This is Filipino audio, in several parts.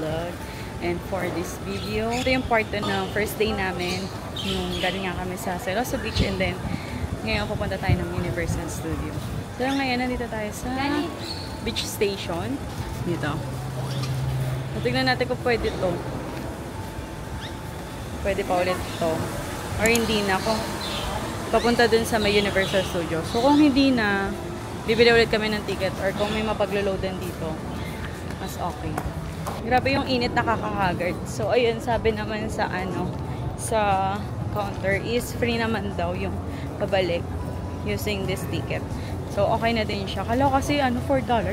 vlog and for this video. Ito yung part 2 ng first day namin. Yung galing nga kami sa Celoso Beach and then ngayon pupunta tayo ng Universal Studio. So ngayon nandito tayo sa beach station. Dito. So, tignan natin kung pwede to. Pwede pa ulit to. Or hindi na kung papunta dun sa may Universal Studio. So kung hindi na, bibili ulit kami ng ticket or kung may mapaglo-loadan dito, mas okay. Grabe yung init, nakakahagard. So ayun, sabi naman sa sa counter is free naman daw yung pabalik using this ticket. So okay na din siya. Kala kasi $4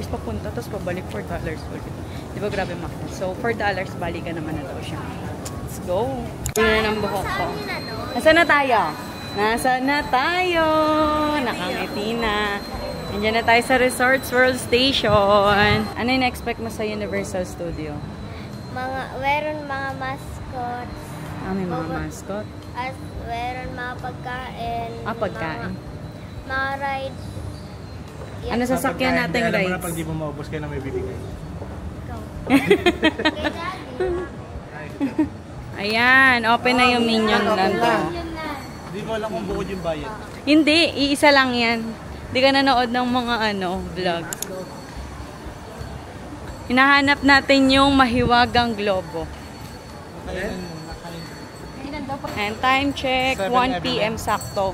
papunta tapos pabalik $4 ulit. Di ba grabe mahal? So $4 balikan naman na daw siya. Let's go! Ano na ng buhok ko? Nasaan na tayo? Nasaan na tayo? Nakangiti na. Nandiyan na tayo sa Resorts World Station. Ano yung na-expect mo sa Universal Studio? Meron mga mascots. May mga mascot? At meron mga pagkain. Pagkain? Mga rides. Ano sasakyan nating rides? Alam mo na pag di mo maubos kayo na may bibigay. Ikaw. Ayan, open na yung minion nando. Hindi mo alam kung bukod yung bayad. Hindi, iisa lang yan. Hindi ka nanood ng mga vlog. Hinahanap natin yung mahiwagang globo. And time check, 1 PM sakto.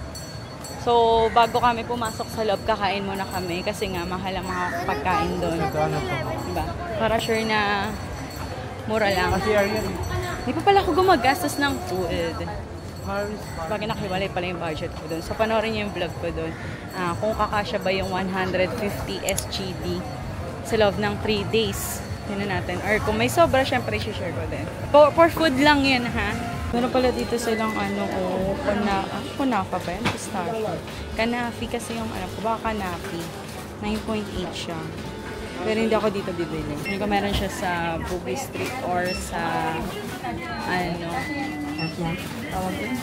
So, bago kami pumasok sa loob, kakain muna kami kasi nga mahal ang mga pagkain doon. Diba? Para sure na mura lang. Hindi pa pala ako gumagastos ng food. Bakit nakiwalay pala yung budget ko doon. So, panoorin niyo yung vlog ko doon. Kung kakasya ba yung 150 SGD sa loob ng 3 days. Yun natin. Or kung may sobra, syempre, share ko din. For food lang yun, ha? Meron pala dito silang kunafa ba yun? Pistachio. Kanafi kasi yung ko. Baka kanafi. 9.8 siya. Pero hindi ako dito bibili. Hindi ko meron siya sa Bugis Street or sa tawag yun?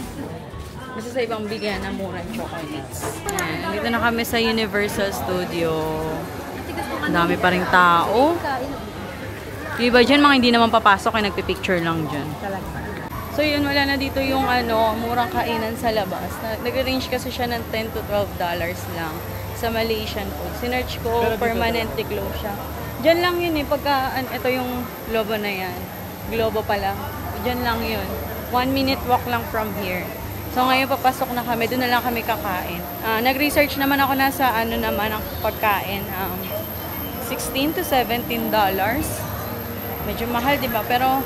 Basta sa ibang bigyan na murang chocolates. Ayan. Dito na kami sa Universal Studio. Ang dami pa ring tao. Yung iba dyan, mga hindi naman papasok ay nagpipicture lang dyan. So yun, wala na dito yung murang kainan sa labas. Nag-range kasi siya ng $10 to $12 lang sa Malaysian food. Sinearch ko, permanently close siya. Diyan lang yun pagka ito yung globo na yan. Globo pala. Diyan lang yun. 1 minute walk lang from here. So ngayon papasok na kami, doon na lang kami kakain. Nag-research naman ako na sa naman ang pagkain. $16 to $17. Medyo mahal, di ba? Pero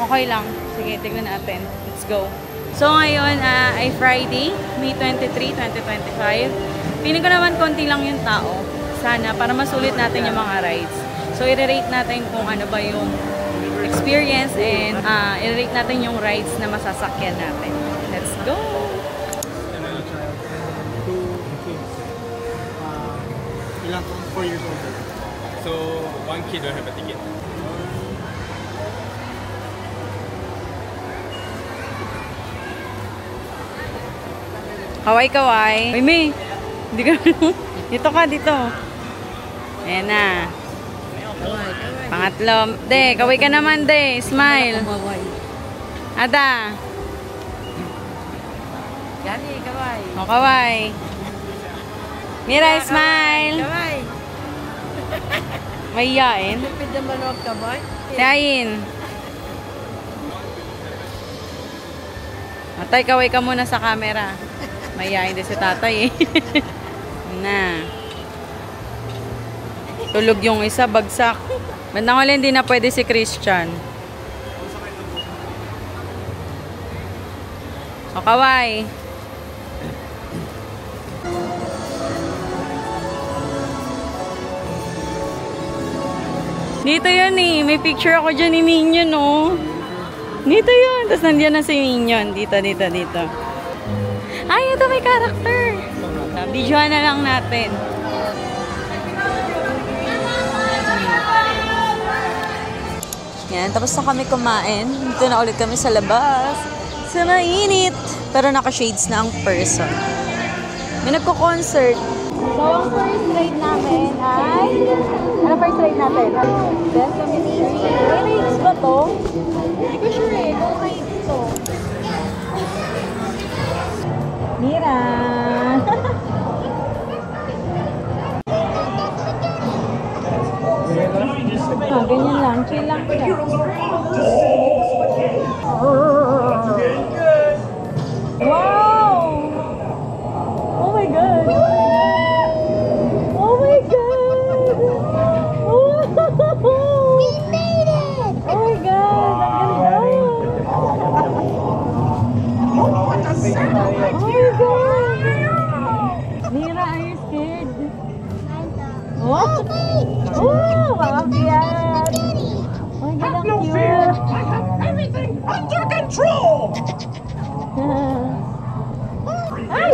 okay lang. Sige, tignan natin. Let's go. So ngayon ay Friday, May 23, 2025. Piling ko naman konti lang yung tao. Sana, para masulit natin yung mga rides. So i-rate natin kung ano ba yung experience and i-rate natin yung rides na masasakyan natin. Let's go! Ilang 4 years old. So, 1 kid will have a ticket. Kaway-kaway. Uy, May! Hindi ka dito ka, dito. Ayan na. Pangatlo. De, kaway ka naman, de. Smile. Ada. Gani, kaway. O, kaway. Mira, smile. Kaway. Mahiyain. Lipid naman huwag kaway. Yain. Matay, kaway ka muna sa camera. Mahiyain din si tatay na. Tulog yung isa, bagsak. Bandang huli, hindi na pwede si Christian. O, kaway. Dito yun may picture ako dyan ni Minion, Dito yun. Tapos nandiyan na si Minion. Dito. Ay, ito may character. Videoan na lang natin. Yan, tapos na kami kumain. Dito na ulit kami sa labas. Sa mainit. Pero naka-shades na ang person. May nagko-concert. So, ang first ride namin ay... Ano first ride natin? Sesame Street. lang siya. Wow! Oh my God! Oh my God! We made it! Oh my God! Ang ganda! Oh my God! Mira, are you scared? What? Oh, makabiyan! Oh my God, ang cute! I have everything under control! Ay!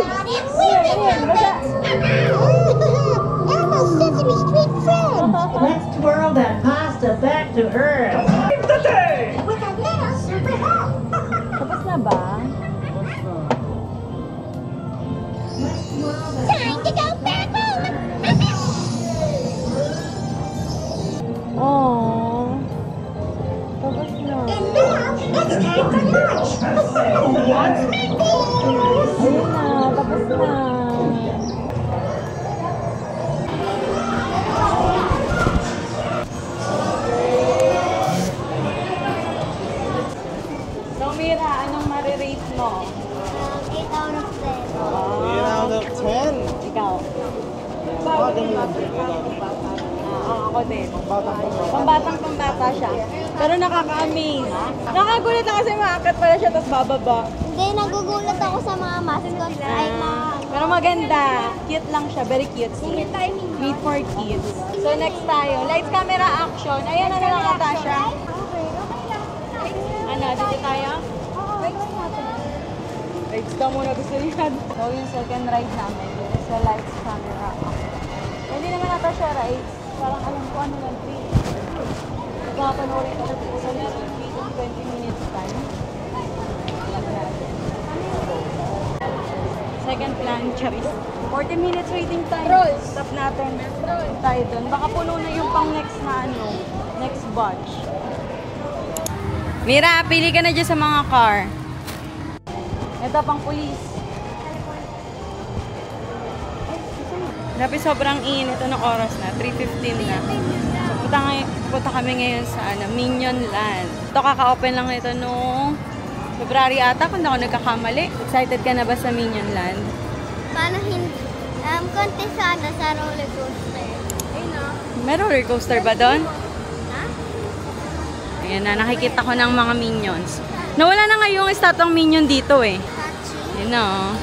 Elmo Sesame Street friends! Let's twirl that pasta back to Earth. The day! With a little super help! Tapos na ba? Time to go back home! Oh. Tapos na. And now, it's time for lunch! Who wants meatballs? Ayun na, tapos na. So, Mira, anong marirate mo? 8 out of 10. 8 out of 10. Ikaw? Ako din. Pambatang-pambata siya. Pero nakaka-amaze. Nakagulat ako kasi maakat pala siya tapos bababa. Hindi, nagugulat ako sa mga mascots ay mga... Pero maganda. Cute lang siya. Very cute. Made for kids. So next tayo. Lights, camera, action. Ayan na lang Natasha. Ano, dito tayo? Lights ka muna gusto niya. So yung second ride namin. Dito sa lights, camera, action. Hindi naman Natasha rides. Parang alam ko ano lang 3. Nagpapanoorin ko sa 3 to 20 minutes time. Second plan, Charis. 40 minutes waiting time. Stop natin. Tayo doon. Baka puno na yung pang next na ano. Next batch. Mira, pili ka na dyan sa mga car. Ito pang police. Grabe, sobrang init. Anong oras na? 3:15 na. So, punta kami ngayon sa Minion Land. Ito, kaka-open lang ito noong February ata, kung ako nagkakamali. Excited ka na ba sa Minion Land? Paano hindi? Konti sana sa roller coaster. Ayun o. May roller coaster ba doon? Ha? Ayan na, nakikita ko ng mga Minions. Nawala na nga yung estatong Minion dito eh. Touchy. Ayan o.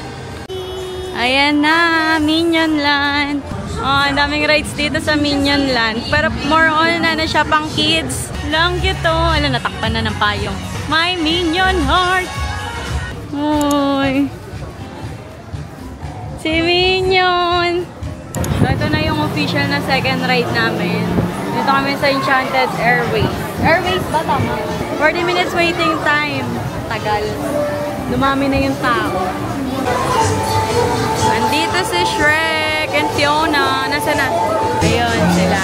Ayan na, Minion Land. Oh, ang daming rides dito sa Minion Land. Pero more on na siya pang kids. Lang ito. Alam, natakpan na ng payong. My Minion Heart. Uy. Si Minion. So, ito na yung official na second ride namin. Dito kami sa Enchanted Airways. Airways ba tama? 40 minutes waiting time. Tagal. Dumami na yung tao. Nandito si Shrek and Fiona. Nasaan na? Ayun sila.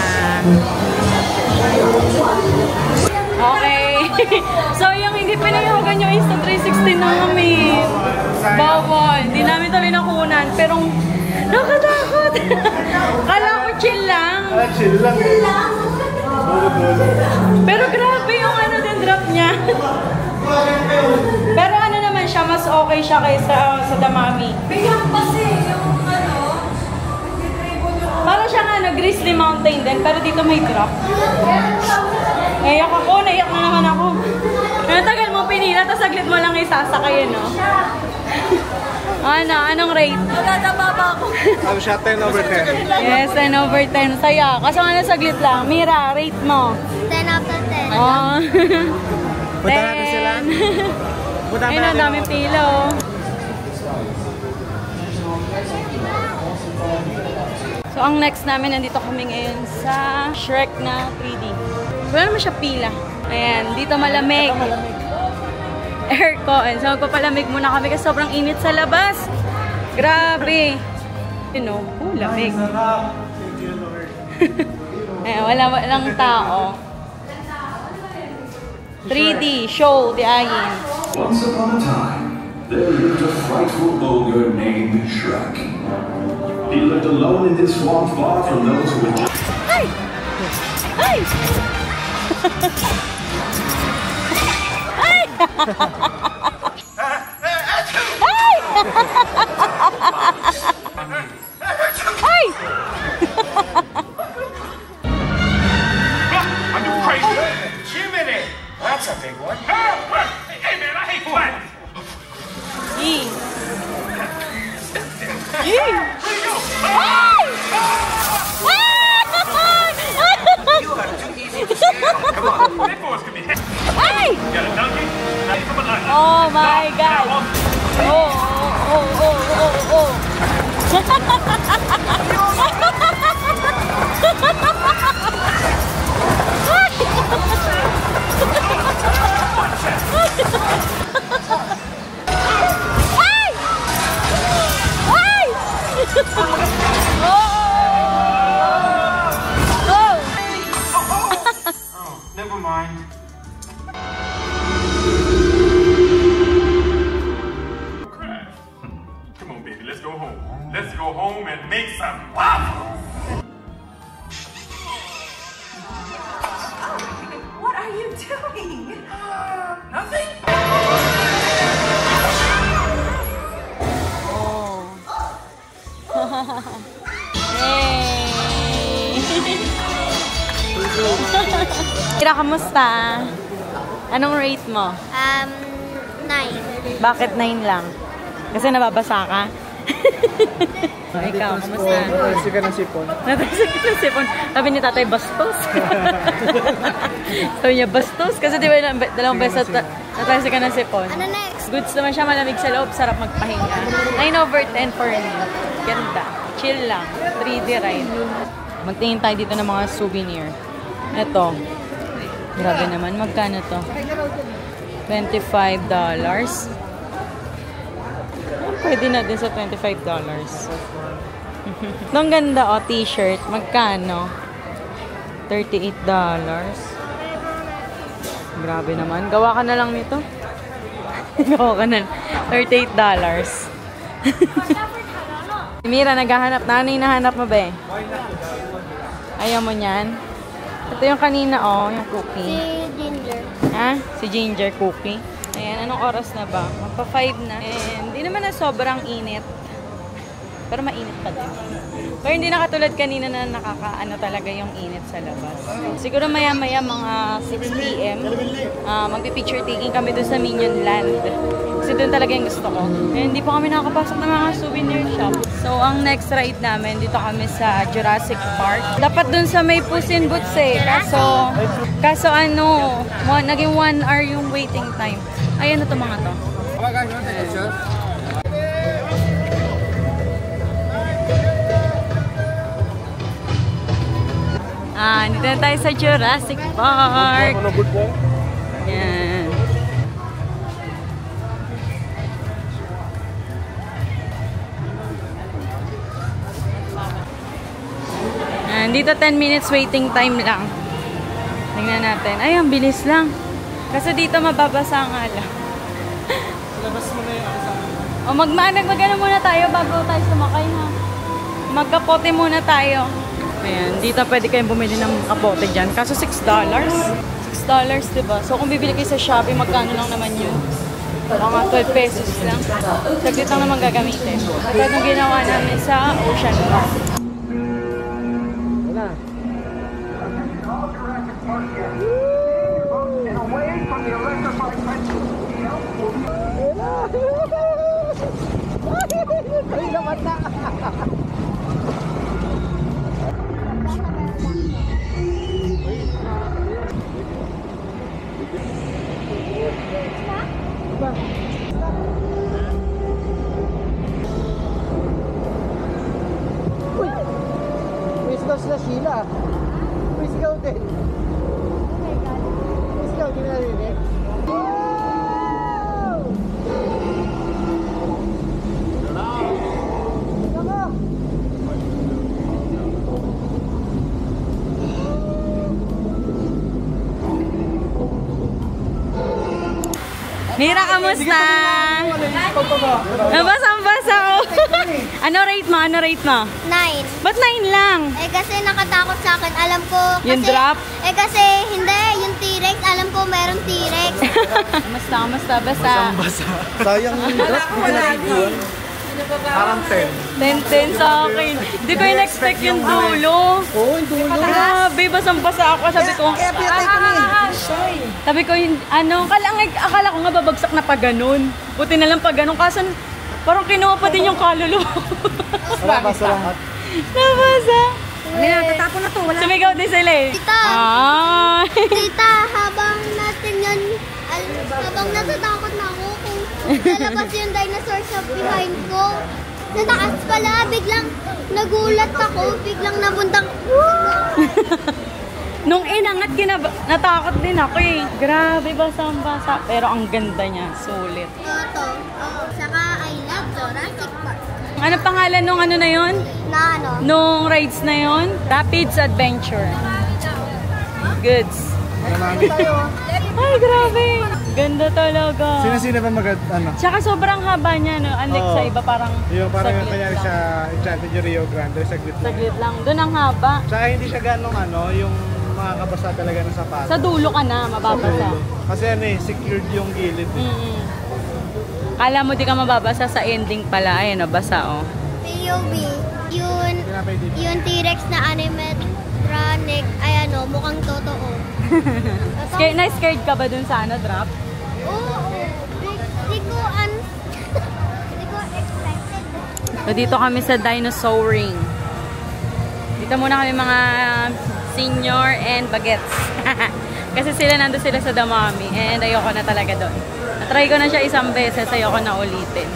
Okay. So, yung hindi pinayagan yung Insta 360 namin. Bawal. Hindi namin ito linakunan. Pero, nakatakot. Kala ko chill lang. Chill lang eh. Pero grabe yung ano din drop niya. Pero ano naman siya, mas okay siya kaysa sa Damami. Bigyan kasi yung ano, parang siyang ano, Grizzly Mountain din, pero dito may drop. Naiyak ako, naiyak na naman ako. Tagal mo pinila, tapos saglit mo lang isasakay, no? Ano? Anong rate? Magkakababa ako. Ano siya? 10 over 10. Yes, 10 over 10. Saya. Kaso ano, saglit lang. Mira, rate mo. 10 out of 10. Oh. Punta natin sila. Punta Ayun, ang daming pilo. So, ang next namin, nandito kami ngayon sa Shrek na 3D. Wala naman siya pila. Ayan, dito malamig. Aircon. So, magpapalamig muna kami kasi sobrang init sa labas. Grabe. You know, lamig. Ayan, walang tao. 3D, show, diayin. Once upon a time, there lived a frightful ogre named Shrek. He lived alone in his swamp far from those who would... Ay! Ay! Ay! Ay! Are you crazy? Jiminy! That's a big one. Hey, man, I hate flat. Yee! Yee! Where you go? Ay! You are too easy to scare. Come on. That boy's gonna be hit. Ay! You got a donkey? Now you come on. Oh my God! Oh, oh, oh, oh, oh. Ay! Ay! Oh! Oh, never mind. Crash. Come on, baby, let's go home. Let's go home and make some waffles. What are you doing? Nothing. Yay! Kira, kamusta? Anong rate mo? 9. Bakit 9 lang? Kasi nababasa ka? Ikaw, kamusta? Natalsik ka ng sipon. Natalsik ka ng sipon. Sabi ni tatay, bastos. Sabi niya, bastos. Kasi di ba dalawang beses natalsik ka ng sipon. Ano next? Goods naman siya, malamig sa loob, sarap magpahinga. 9/10 for me. Ganda. Chill lang. 3D ride. Magtingin tayo dito ng mga souvenir. Ito. Grabe naman. Magkano to? $25. Pwede na din sa $25. Ang ganda, oh, t-shirt. Magkano? $38. Grabe naman. Gawa ka na lang nito. Gawa ka na. $38. Mira, naghahanap na. Ano yung nahanap mo, be? Ayaw mo niyan? Ito yung kanina, oh. Yung cookie. Si Ginger. Ha? Si Ginger cookie. Ayan, anong oras na ba? Magpa-5 na. And hindi naman na sobrang init. Pero mainit pa din. Pero hindi na katulad kanina na nakakaano talaga yung init sa labas. Siguro maya-maya mga 6 p.m. Magpi-picture taking kami doon sa Minion Land. Kasi doon talaga yung gusto ko. And hindi pa kami nakakapasok ng mga souvenir shop. So, ang next ride namin, dito kami sa Jurassic Park. Dapat doon sa may Puss in Boots eh. Kaso ano, naging 1 hour yung waiting time. Ayan na to mga to. Dito na tayo sa Jurassic Park. Yan. Dito 10 minutes waiting time lang. Tingnan natin. Ay, ang bilis lang. Kasi dito mababasa nga lang. Labas mo na yung O magano muna tayo bago tayo sumakay ha. Magkapote muna tayo. Ayan, dito pwede kayong bumili ng kapote dyan. Kaso $6. $6, diba? So kung bibili kayo sa Shopee, magkano lang naman yun? Mga 12 pesos lang. Saglit lang naman gagamitin. Kaya nung ginawa namin sa Ocean Park. Wala. May sigaw sila Sheila. May sigaw din. May sigaw din narinig. Mira, kamusta? Nabasang-basa ko. Ano rate mo? Ano rate mo? 9. Ba't 9 lang? Eh kasi nakatakot sa akin. Alam ko kasi... Yung drop? Eh kasi hindi. Yung Kamusta? Basta. Sayang yung drop. Parang 10. 10-10 sa akin. Hindi ko in-expect yung dulo. Oo, yung dulo. Grabe, basang-basa ako. Sabi ko, akala ko nga babagsak na pa ganun. Buti na lang pa ganun. Kaso parang kinuha pa din yung kaluluwa. Basa lang. Nabasa. Tatapon na to. Wala. Sumigaw din sila eh. Tita! Ay. Tita, habang natatakot na ako kung lalabas yung dinosaur sa behind ko. Nataas pala, biglang nagulat ako, biglang nabuntang, Nung inangat, natakot din ako eh. Grabe, basang-basa. Pero ang ganda niya, sulit. Ito. Saka I love Jurassic Park. Ano pangalan nung ano na yon? Na ano? Nung rides na yon? Rapids Adventure. Goods. Ay, grabe. Ganda talaga. Sino ba Tsaka sobrang haba niya, no? Unlike sa iba, parang yung parang yung saglit kanyari lang. sa Enchanted Rio Grande, saglit lang. Saglit lang. Doon ang haba. Tsaka hindi siya ganong yung makakabasa talaga ng sapatos. Sa dulo ka na, mababasa. Kasi secured yung gilid. Kala mo di ka mababasa sa ending pala. Ayun, nabasa oh. POV. Yung T-Rex na animatronic, mukhang totoo. Na-scared ka ba dun sa drop? Oo. Hindi ko expected. So, dito kami sa Dinosauring. Dito muna kami mga senior and bagets. Kasi nandun sila sa Damami. And ayoko na talaga doon. Natry ko na siya isang beses. Ayoko na ulitin.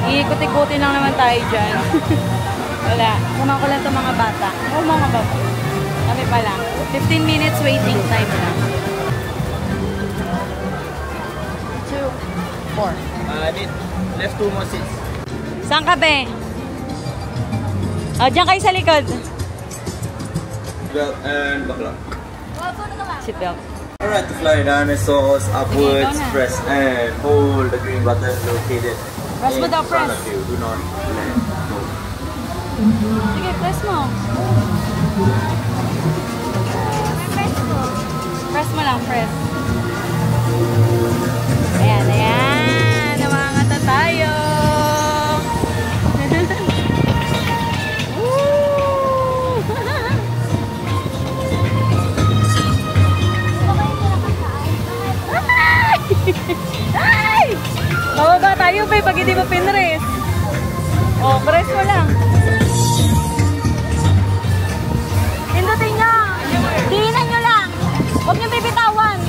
Iikot-ikutin lang naman tayo dyan. Wala. Sama ko lang sa mga bata. Mga bata. Kami pa lang. 15 minutes waiting time lang. 2, 4. Left 2 more seats. Saan ka, be? Diyan kayo sa likod. Belt and buckle up. Seatbelt. Alright, to fly dinosaurs upwards, Okay, press and hold the green button located Press mo in daw, front press. of you. Do not let go. Sige, press mo. Press mo lang, press. Ayan. Namangata tayo. Woo! Ay! Bababa tayo, babe, pag hindi mo pinress. Oh, press mo lang. Pindutin nyo. Diinan nyo lang. Huwag nyo bibitawan.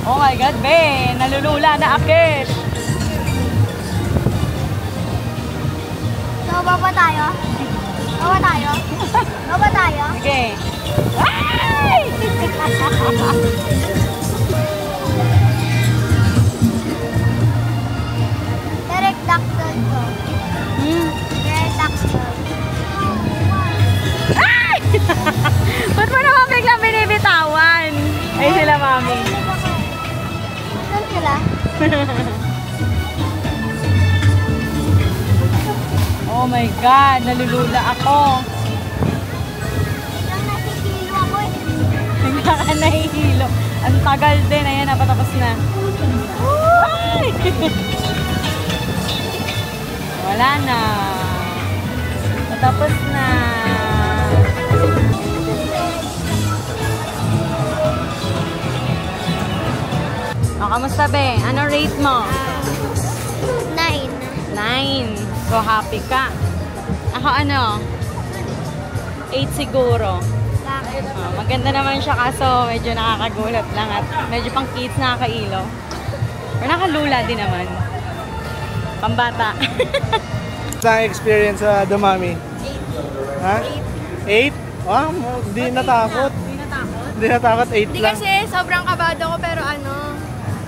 Oh my God, be. Nalulula na akit. So, baba tayo? Baba tayo? Baba tayo? Sige. Ay! Pterodactyl to. Pterodactyl. Ay! Ba't mo naman biglang binibitawan? Ay, sila, mami. Saan sila? Oh my God, nalulula ako. Biglang nakikilo ako eh. Bigla ka nahihilo. Ang tagal din. Ayan, napatapos na. Ay! Wala na. Patapos na. O, kamusta, be? Ano rate mo? 9. 9. So, happy ka. Ako ano? 8 siguro. Bakit? Maganda naman siya kaso medyo nakakagulat lang at medyo pang kids nakakailaw. Pero nakalula din naman. Pambata. Sa experience sa Damami? 8. Ha? 8? Ah, di natakot. Hindi natakot? Hindi natakot, 8 Hindi lang. kasi sobrang kabado ko pero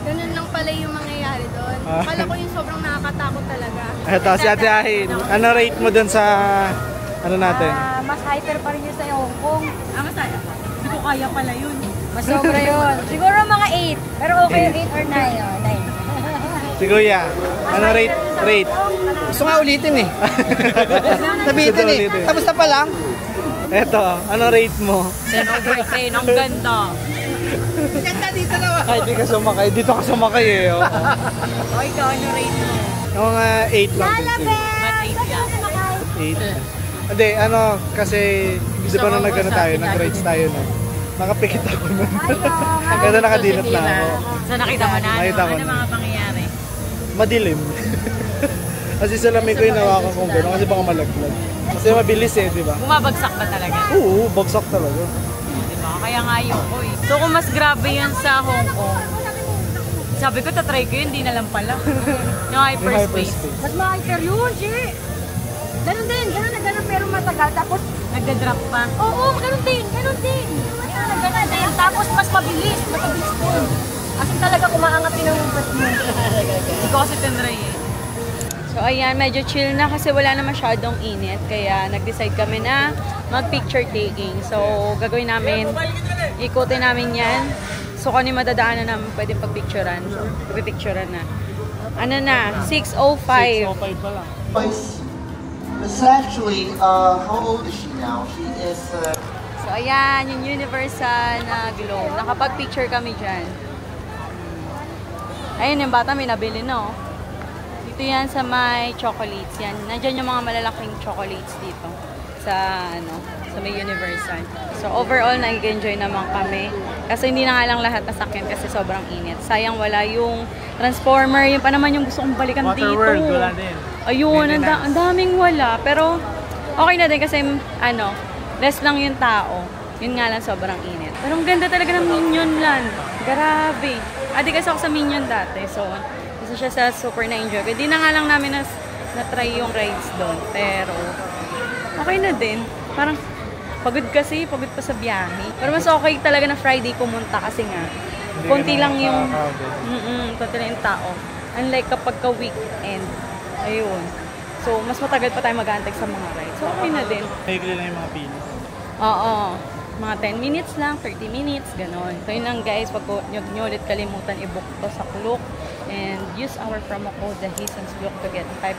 ganun lang pala yung mangyayari doon. Akala ko yung sobrang nakakatakot talaga. Eto, si Ate Ahin. Ano rate mo dun sa natin? Mas hyper pa rin yun sa Hong Kong. Masaya. Hindi ko kaya pala yun. Mas sobra yun. Siguro mga 8. Pero okay yung 8 or 9. 9. Si Kuya, ano rate? Gusto nga ulitin eh. Nabitin eh. Ulitin. Tapos na pa lang. Eto, ano rate mo? 10/10. Ang ganda. Ganda dito naman. Kahit di ka sumakay, dito ka sumakay eh. Oh. O, ikaw, ano rate mo? Yung 8 lang. Ba't 8 lang? 8. Hindi, ano, kasi di ba na nag-ano tayo, nag-rides tayo no. Nakapikit ako nun. Kaya nakadinat na ako. So nakita mo na, Nakita ko ano na. mga pangyayari? Madilim. Kasi salamin ko yung nawakan kong gano'n kasi baka malaglag. Kasi mabilis eh, di ba? Bumabagsak ba talaga? Oo, bagsak talaga. Diba? Kaya nga yun ko eh. So kung mas grabe yun sa Hong Kong, sabi ko, tatry ko yun, di na lang pala. Yung hyperspace. Mas ma-hyper yun, Che. Ganun din, ganun pero matagal. Tapos, Nagda-drop pa. oo, ganun din. Ganun din. Tapos mas mabilis doon. As in talaga umaangat din ang upat mo. Hindi ko kasi tinry eh. So ayan, medyo chill na kasi wala na masyadong init. Kaya nag-decide kami na mag-picture taking. So gagawin namin, ikutin namin yan. So kung ano yung madadaanan namin pwede pag-picturean. Pag-picturean na. Ano na? 6:05. 6:05 pa lang. Miss actually, how old is she now? She is, So ayan, yung Universal na globe. Nakapag-picture kami dyan. Ayun, yung bata may nabili, no? Dito yan sa may chocolates. Yan. Nandyan yung mga malalaking chocolates dito. Sa, sa may Universal. So overall, nag-enjoy naman kami. Kasi hindi na nga lang lahat nasakyan kasi sobrang init. Sayang wala yung Transformer. Yun pa naman yung gusto kong balikan dito. Waterworld, wala din. Ayun, ang daming wala. Pero okay na din kasi less lang yung tao. Yun nga lang sobrang init. Pero ang ganda talaga ng Minion Land. Grabe. Di kasi ako sa Minion dati. So, isa siya sa super na-enjoy. Kaya di na nga lang namin na-try yung rides doon. Pero, okay na din. Parang, pagod pa sa biyahe. Pero mas okay talaga na Friday pumunta kasi nga, konti lang yung tao. Unlike kapag ka-weekend. Ayun. So, mas matagal pa tayo mag-aantay sa mga rides. So, okay na din. Higli lang yung mga pili. Oo. Mga 10 minutes lang, 30 minutes, ganon. So, yun lang guys. Pag nyo ulit kalimutan i-book to sa Klook. And use our promo code, The Hisons Klook, to get 5%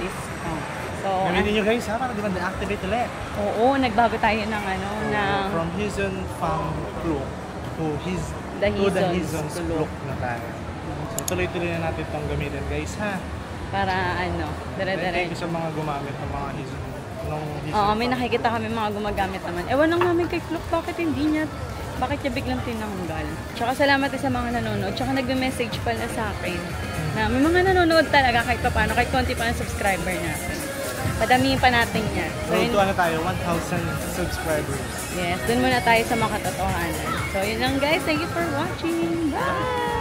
discount. So, gamitin nyo guys ha, para di ba deactivate ulit. Oo, nagbago tayo ng ng from Hison Farm Klook to The Hisons Klook na tayo. So, tuloy-tuloy na natin itong gamitin guys ha. Para dire-dire. Thank you sa mga gumamit ng mga Hison. Oo, may nakikita kami mga gumagamit naman. Ewan lang namin kay Klook, bakit niya biglang tinanggal. Tsaka salamat sa mga nanonood. Tsaka nagme-message pala sa akin na may mga nanonood talaga kahit paano, kahit konti pa ng subscriber natin. Padamihin pa natin yan. So, yun, tayo, 1,000 subscribers. Yes, dun muna tayo sa mga katotohanan. So, yun lang guys. Thank you for watching. Bye!